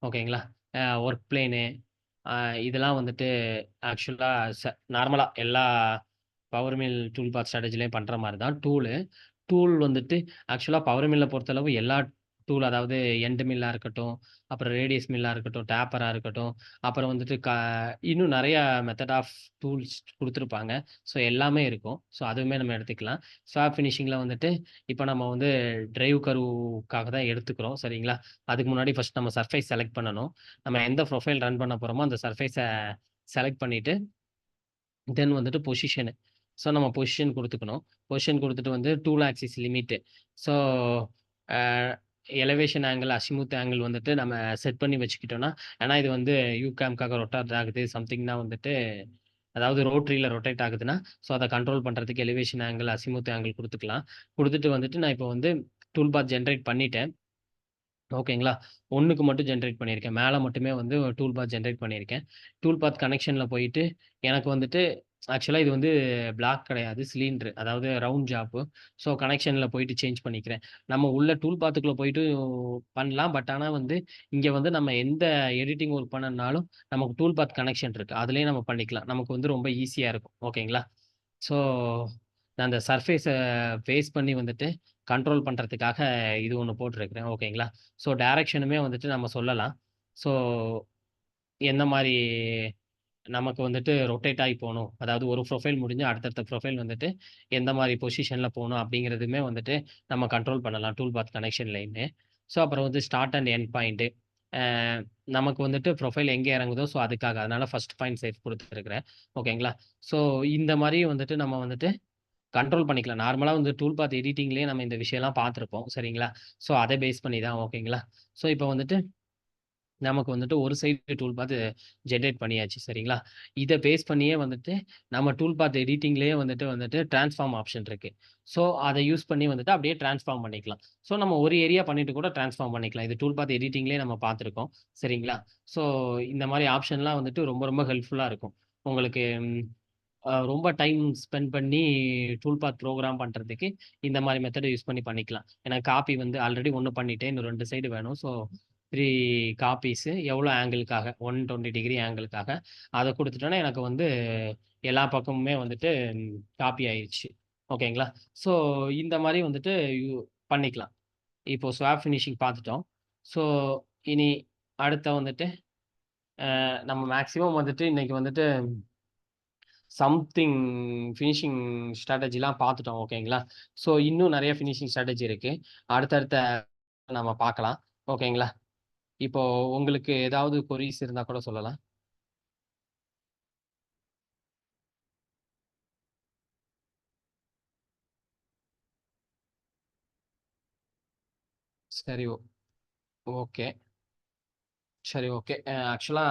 ஓகேங்களா? ஒர்க் பிளேனு அ இதெல்லாம் வந்துட்டு ஆக்சுவலா நார்மலா எல்லா பவர் மில் டூல் பாத் ஸ்ட்ராட்டஜிலயும் பண்ற மாரி தான் டூல் வந்துட்டு ஆக்சுவலா பவர் மில்ல பொறுத்தளவு எல்லா டூல் அதாவது எண்ட் மில்லா இருக்கட்டும், அப்புறம் ரேடியஸ் மில்லா இருக்கட்டும், டேப்பரா இருக்கட்டும், அப்புறம் வந்துட்டு இன்னும் நெறைய மெத்தட் ஆஃப் டூல்ஸ் குடுத்துருப்பாங்க. ஸோ எல்லாமே இருக்கும். ஸோ அதுவுமே நம்ம எடுத்துக்கலாம். ஸ்வாப் ஃபினிஷிங்ல வந்துட்டு இப்ப நம்ம வந்து டிரைவ் கர்வ்க்காக தான் எடுத்துக்கிறோம். சரிங்களா? அதுக்கு முன்னாடி ஃபர்ஸ்ட் நம்ம சர்ஃபேஸ் செலக்ட் பண்ணணும். நம்ம எந்த ப்ரொஃபைல் ரன் பண்ண போறோமோ அந்த சர்ஃபேஸ செலக்ட் பண்ணிட்டு தென் வந்துட்டு பொசிஷனு. ஸோ நம்ம பொசிஷன் குடுத்துக்கணும். பொசிஷன் குடுத்துட்டு வந்து டூல் ஆக்சிஸ் லிமிட்டு. ஸோ அ எலவேஷன் ஆங்கிள், அசிமுத் ஆங்கிள் வந்துட்டு நம்ம செட் பண்ணி வச்சுக்கிட்டோம்னா, ஏன்னா இது வந்து யூகாம்க்காக ரொட்டேட் ஆகுது சம்திங்னா வந்துட்டு அதாவது ரோட்டரியில ரொட்டேட் ஆகுதுன்னா, ஸோ அத கண்ட்ரோல் பண்றதுக்கு எலிவேஷன் ஆங்கிள், அசிமுத் ஆங்கிள் குடுத்துக்கலாம். குடுத்துட்டு வந்துட்டு நான் இப்போ வந்து டூல் பாத் ஜெனரேட் பண்ணிட்டேன். ஓகேங்களா. 1க்கு மட்டும் ஜெனரேட் பண்ணியிருக்கேன். மேல மட்டுமே வந்து டூல் பாத் ஜெனரேட் பண்ணியிருக்கேன். டூல் பாத் கனெக்ஷன்ல போயிட்டு, எனக்கு வந்துட்டு ஆக்சுவலா இது வந்து பிளாக் கிடையாது. சிலிண்டர். அதாவது ரவுண்ட் ஜாப்பு. ஸோ கனெக்ஷன்ல போயிட்டு சேஞ்ச் பண்ணிக்கிறேன். நம்ம உள்ள டூல் பாத்துக்குள்ள போயிட்டு பண்ணலாம். பட் ஆனா வந்து, இங்க வந்து நம்ம எந்த எடிட்டிங் ஒர்க் பண்ணணும்னாலும், நமக்கு டூல் பாத் கனெக்ஷன் இருக்கு. அதிலேயே நம்ம பண்ணிக்கலாம். நமக்கு வந்து ரொம்ப ஈஸியா இருக்கும். ஓகேங்களா. ஸோ நான் அந்த சர்ஃபேஸ பேஸ் பண்ணி வந்துட்டு கண்ட்ரோல் பண்றதுக்காக இது ஒண்ணு போட்டிருக்கிறேன். ஓகேங்களா. ஸோ டைரக்ஷனுமே வந்துட்டு நம்ம சொல்லலாம். ஸோ எந்த மாரி நமக்கு வந்துட்டு ரொட்டேட் ஆகி போணும். அதாவது ஒரு ப்ரொஃபைல் முடிஞ்சு அடுத்தடுத்த ப்ரொஃபைல் வந்துட்டு எந்த மாரி பொசிஷன்ல போணும் அப்படிங்கிறதுமே வந்துட்டு நம்ம கண்ட்ரோல் பண்ணலாம். டூல் பாத் கனெக்ஷன்லயுமே. ஸோ அப்புறம் வந்து ஸ்டார்ட் அண்ட் எண்ட் பாயிண்ட். அ நமக்கு வந்துட்டு ப்ரொஃபைல் எங்க இறங்குதோ ஸோ அதுக்காக. அதனால ஃபர்ஸ்ட் பாயிண்ட் சேவ் குடுத்துருக்கிறேன். ஓகேங்களா. ஸோ இந்த மாரி வந்துட்டு நம்ம வந்துட்டு கண்ட்ரோல் பண்ணிக்கலாம். நார்மலா வந்து டூல் பாத் எடிட்டிங்லயே நம்ம இந்த விஷயம்லாம் பார்த்துருப்போம். சரிங்களா? ஸோ அத பேஸ் பண்ணி தான் ஓகேங்களா? ஸோ இப்ப வந்துட்டு நமக்கு வந்துட்டு ஒரு சைடு டூல் பாத் ஜெனரேட் பண்ணியாச்சு. சரிங்களா? இத பேஸ் பண்ணியே வந்துட்டு நம்ம டூல் பாத் எடிட்டிங்லயே வந்துட்டு வந்துட்டு டிரான்ஸ்ஃபார்ம் ஆப்ஷன் இருக்கு. ஸோ அத யூஸ் பண்ணி வந்துட்டு அப்படியே டிரான்ஸ்ஃபார்ம் பண்ணிக்கலாம். ஸோ நம்ம ஒரு ஏரியா பண்ணிட்டு கூட டிரான்ஸ்ஃபார்ம் பண்ணிக்கலாம். இது டூல் பாத் எடிட்டிங்லயே நம்ம பார்த்துருக்கோம். சரிங்களா? ஸோ இந்த மாரி ஆப்ஷன்லாம் வந்துட்டு ரொம்ப ரொம்ப ஹெல்ப்ஃபுல்லா இருக்கும். உங்களுக்கு ரொம்ப டைம் ஸ்பெண்ட் பண்ணி டூல் பாத் புரோகிராம் பண்றதுக்கு இந்த மாரி மெத்தட யூஸ் பண்ணி பண்ணிக்கலாம். எனக்கு காப்பி வந்து ஆல்ரெடி 1 பண்ணிட்டேன். இன்னும் 2 சைடு வேணும். ஸோ 3 காப்பீஸு எவ்வளோ ஆங்கிள்க்காக 120 டிகிரி ஆங்கிள்க்காக அத குடுத்துட்டோனே எனக்கு வந்து எல்லா பக்கமுமே வந்துட்டு காப்பி ஆயிருச்சு. ஓகேங்களா? ஸோ இந்த மாரி வந்துட்டு பண்ணிக்கலாம். இப்போ ஸ்வாப் ஃபினிஷிங் பார்த்துட்டோம். ஸோ இனி அடுத்த வந்துட்டு நம்ம மேக்ஸிமம் வந்துட்டு இன்னைக்கு வந்துட்டு சம்திங் ஃபினிஷிங் ஸ்ட்ராட்டஜிலாம் பார்த்துட்டோம். ஓகேங்களா? ஸோ இன்னும் நெறைய ஃபினிஷிங் ஸ்ட்ராட்டஜி இருக்கு. அடுத்தடுத்த நம்ம பார்க்கலாம். ஓகேங்களா? இப்போ உங்களுக்கு ஏதாவது கொரீஸ் இருந்தா கூட சொல்லலாம். சரி. ஓகே. சரி, ஓகே. ஆக்சுவலா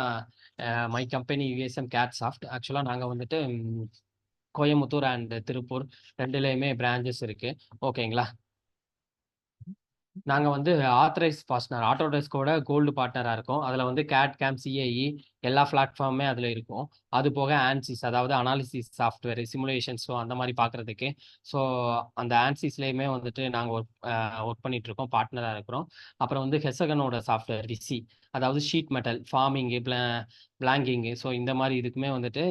மை கம்பெனி யுஎஸ்எம் கேட்சாஃப்ட். ஆக்சுவலா நாங்க வந்துட்டு கோயம்புத்தூர் அண்ட் திருப்பூர் 2லயுமே பிரான்ச்சஸ் இருக்கு. ஓகேங்களா? நாங்க வந்து ஆத்தரைஸ்ட் பார்ட்னர் ஆட்டோடெஸ்கோட கோல்டு பார்ட்னரா இருக்கோம். அதுல வந்து கேட், கேம், சிஏஇ எல்லா பிளாட்ஃபார்முமே அதுல இருக்கும். அது போக ஆன்சிஸ் அதாவது அனாலிசிஸ் சாஃப்ட்வேர், சிமுலேஷன்ஸ் ஸோ அந்த மாரி பார்க்கறதுக்கு. ஸோ அந்த ஆன்சிஸ்லயுமே வந்துட்டு நாங்க ஒர்க் பண்ணிட்டு இருக்கோம். பார்ட்னரா இருக்கிறோம். அப்புறம் வந்து ஹெக்ஸகனோட சாஃப்ட்வேர் விசி அதாவது ஷீட் மெட்டல், ஃபார்மிங்கு, பிளாங்கிங்கு ஸோ இந்த மாரி இதுக்குமே வந்துட்டு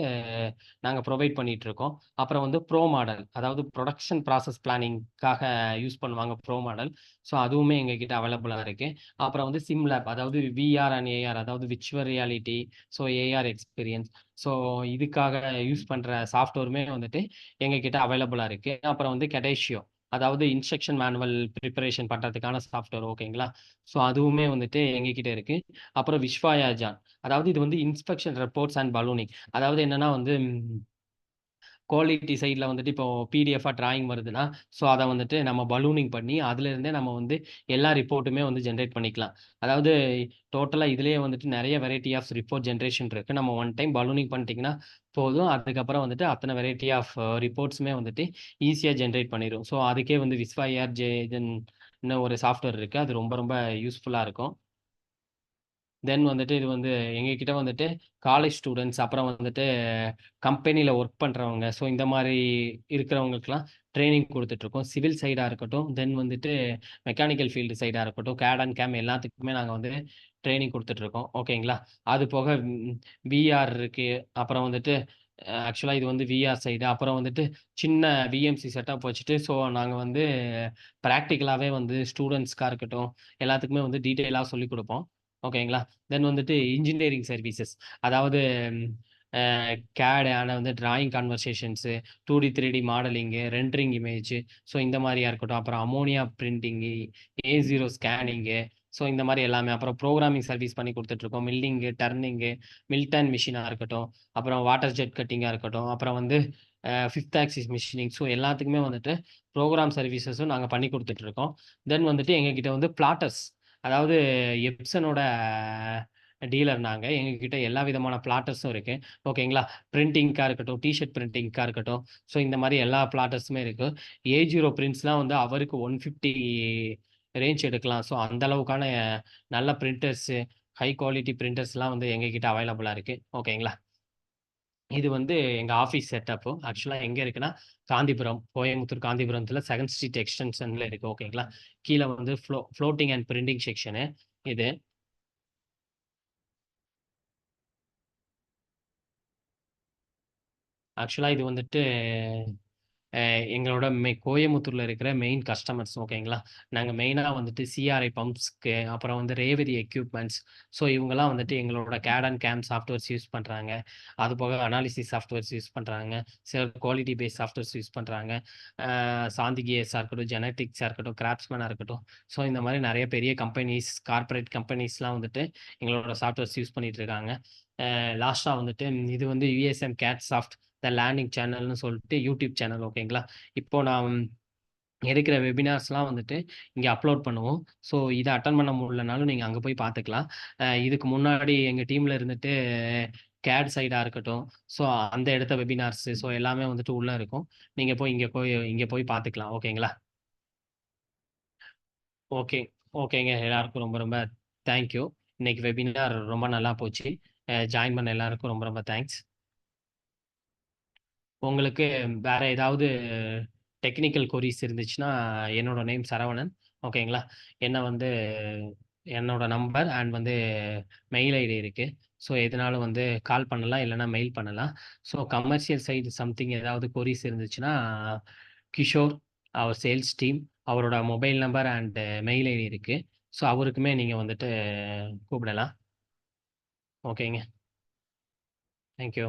நாங்க ப்ரொவைட் பண்ணிட்டு இருக்கோம். அப்புறம் வந்து ப்ரோ மாடல் அதாவது புரொடக்ஷன் ப்ராசஸ் பிளானிங்க்காக யூஸ் பண்ணுவாங்க ப்ரோ மாடல். ஸோ அதுவுமே எங்ககிட்ட அவைலபிளா இருக்கு. அப்புறம் வந்து சிம்லேப் அதாவது விஆர் அண்ட் ஏஆர் அதாவது virtual reality, so AR experience. So இதுக்காக யூஸ் பண்ற சாஃப்ட்வேருமே வந்துட்டு எங்ககிட்ட அவைலபிளா இருக்கு. அப்புறம் வந்து கெடேஷியோ அதாவது இன்ஸ்ட்ரக்ஷன் மேனுவல் பிரிப்பரேஷன் பண்றதுக்கான சாஃப்ட்வேர் ஓகேங்களா? ஸோ அதுவுமே வந்துட்டு எங்ககிட்ட இருக்கு. அப்புறம் விஸ்வாயாஜான் அதாவது இது வந்து இன்ஸ்பெக்ஷன் ரிப்போர்ட்ஸ் அண்ட் பலூனிங் அதாவது என்னன்னா வந்து குவாலிட்டி சைட்ல வந்துட்டு இப்போ பிடிஎஃபா டிராயிங் வருதுன்னா, ஸோ அத வந்துட்டு நம்ம பலூனிங் பண்ணி, அதிலிருந்தே நம்ம வந்து எல்லா ரிப்போர்ட்டுமே வந்து ஜெனரேட் பண்ணிக்கலாம். அதாவது டோட்டலா இதிலேயே வந்துட்டு நெறைய வெரைட்டி ஆஃப் ரிப்போர்ட் ஜெனரேஷன் இருக்கு. நம்ம ஒன் டைம் பலூனிங் பண்ணிட்டீங்கன்னா போதும். அதுக்கப்புறம் வந்துட்டு அத்தன வெரைட்டி ஆஃப் ரிப்போர்ட்ஸுமே வந்துட்டு ஈஸியா ஜெனரேட் பண்ணிரும். ஸோ அதுக்கே வந்து விஸ்வாயர் ஜென்னு ஒரு சாஃப்ட்வேர் இருக்கு. அது ரொம்ப ரொம்ப யூஸ்ஃபுல்லா இருக்கும். தென் வந்துட்டு இது வந்து எங்ககிட்ட வந்துட்டு காலேஜ் ஸ்டூடண்ட்ஸ், அப்புறம் வந்துட்டு கம்பெனில ஒர்க் பண்றவங்க, ஸோ இந்த மாரி இருக்கிறவங்களுக்கெல்லாம் ட்ரெய்னிங் குடுத்துட்டுருக்கோம். சிவில் சைடா இருக்கட்டும், தென் வந்துட்டு மெக்கானிக்கல் ஃபீல்டு சைடா இருக்கட்டும், கேட் அண்ட் கேம் எல்லாத்துக்குமே நாங்க வந்து ட்ரெய்னிங் குடுத்துட்டுருக்கோம். ஓகேங்களா? அது போக விஆர் இருக்கு. அப்புறம் வந்துட்டு ஆக்சுவலா இது வந்து விஆர் சைடு. அப்புறம் வந்துட்டு சின்ன விஎம்சி செட்டப் வச்சுட்டு, ஸோ நாங்க வந்து பிராக்டிகலாவே வந்து ஸ்டூடண்ட்ஸ்க்கா இருக்கட்டும், எல்லாத்துக்குமே வந்து டீட்டெயிலா சொல்லிக் குடுப்போம். ஓகேங்களா? தென் வந்துட்டு இன்ஜினியரிங் சர்வீசஸ் அதாவது அ கேட் ஆன வந்து டிராயிங் கன்வர்சேஷன்ஸு, 2டி, 3டி மாடலிங்கு, ரெண்டரிங் இமேஜ் ஸோ இந்த மாரியா இருக்கட்டும். அப்புறம் அம்மோனியா பிரிண்டிங்கு, ஏ0 ஸ்கேனிங்கு ஸோ இந்த மாரி எல்லாமே. அப்புறம் புரோகிராமிங் சர்வீஸ் பண்ணி குடுத்துட்டுருக்கோம். மில்லிங்கு, டர்னிங்கு, மில்டன் மிஷினா இருக்கட்டும், அப்புறம் வாட்டர் ஜெட் கட்டிங்கா இருக்கட்டும், அப்புறம் வந்து ஃபிஃப்த் ஆக்சிஸ் மிஷினிங். ஸோ எல்லாத்துக்குமே வந்துட்டு ப்ரோக்ராம் சர்வீசஸும் நாங்க பண்ணி குடுத்துட்டுருக்கோம். தென் வந்துட்டு எங்ககிட்ட வந்து பிளாட்டர்ஸ், அதாவது எப்சனோட டீலர் நாங்க. எங்ககிட்ட எல்லா விதமான பிளாட்டர்ஸும் இருக்கு. ஓகேங்களா? பிரிண்டிங்க்கா இருக்கட்டும், டீ ஷர்ட் பிரிண்டிங்க்கா இருக்கட்டும். ஸோ இந்த மாரி எல்லா பிளாட்டர்ஸுமே இருக்கு. A0 பிரிண்ட்ஸ்லாம் வந்து அவருக்கு 150 ரேஞ்ச் எடுக்கலாம். ஸோ அந்த அளவுக்கான நல்ல பிரிண்டர்ஸு, ஹை குவாலிட்டி பிரிண்டர்ஸ்லாம் வந்து எங்ககிட்ட அவைலபிளா இருக்கு. ஓகேங்களா? இது வந்து எங்க ஆஃபீஸ் செட்டப்பு. ஆக்சுவலா எங்க இருக்குன்னா, காந்திபுரம், கோயம்புத்தூர் காந்திபுரத்தில 2ண்ட் ஸ்ட்ரீட் எக்ஸ்டென்ஷன்ல இருக்கு. ஓகேங்களா? கீழ வந்து ஃப்ளோட்டிங் அண்ட் பிரிண்டிங் செக்ஷனு இது. ஆக்சுவலா இது வந்துட்டு எங்களோட கோயமுத்தூர்ல இருக்கிற மெயின் கஸ்டமர்ஸ். ஓகேங்களா? நாங்க மெயினா வந்துட்டு சிஆர்ஐ பம்ப்ஸ்க்கு, அப்புறம் வந்து ரேவதி எக்யூப்மெண்ட்ஸ். ஸோ இவங்கலாம் வந்துட்டு எங்களோட CAD and CAM softwares use பண்றாங்க. அதுபோக அனாலிசிஸ் சாஃப்ட்வேர்ஸ் யூஸ் பண்றாங்க. சிலர் குவாலிட்டி பேஸ்ட் சாஃப்ட்வேர்ஸ் யூஸ் பண்றாங்க. சாந்தி கியர்ஸா இருக்கட்டும், ஜெனடிக்ஸா இருக்கட்டும், கிராஃப்ட்ஸ்மேனா இருக்கட்டும். ஸோ இந்த மாரி நெறைய பெரிய கம்பெனிஸ், கார்ப்பரேட் கம்பெனிஸ்லாம் வந்துட்டு எங்களோட சாஃப்ட்வேர்ஸ் யூஸ் பண்ணிட்டு இருக்காங்க. லாஸ்ட்டா வந்துட்டு இது வந்து USM CAD soft the learning சேனல்னு சொல்லிட்டு யூடியூப் சேனல். ஓகேங்களா? இப்போ நான் எடுக்கிற வெபினார்ஸ்லாம் வந்துட்டு இங்க அப்லோட் பண்ணுவோம். ஸோ இத அட்டெண்ட் பண்ண முடியலனாலும் நீங்க அங்க போய் பார்த்துக்கலாம். இதுக்கு முன்னாடி எங்க டீம்ல இருந்துட்டு கேட் சைடா இருக்கட்டும், ஸோ அந்த எடுத்த வெபினார்ஸ், ஸோ எல்லாமே வந்துட்டு உள்ள இருக்கும். நீங்க போய் இங்க போய் பார்த்துக்கலாம். ஓகேங்களா? ஓகே. ஓகேங்க. எல்லாருக்கும் ரொம்ப ரொம்ப தேங்க் யூ. இன்னைக்கு வெபினார் ரொம்ப நல்லா போச்சு. ஜாயின் பண்ண எல்லாருக்கும் ரொம்ப ரொம்ப தேங்க்ஸ். உங்களுக்கு வேற ஏதாவது டெக்னிக்கல் கொரீஸ் இருந்துச்சுன்னா, என்னோட நேம் சரவணன். ஓகேங்களா? என்ன வந்து என்னோட நம்பர் அண்ட் வந்து மெயில் ஐடி இருக்கு. ஸோ எதுனாலும் வந்து கால் பண்ணலாம், இல்லன்னா மெயில் பண்ணலாம். ஸோ கமர்ஷியல் சைடு சம்திங் ஏதாவது கொரீஸ் இருந்துச்சுன்னா, கிஷோர், அவர் சேல்ஸ் டீம், அவரோட mobile number and mail ID இருக்கு. ஸோ அவருக்குமே நீங்க வந்துட்டு கூப்பிடலாம். ஓகேங்க. Thank you.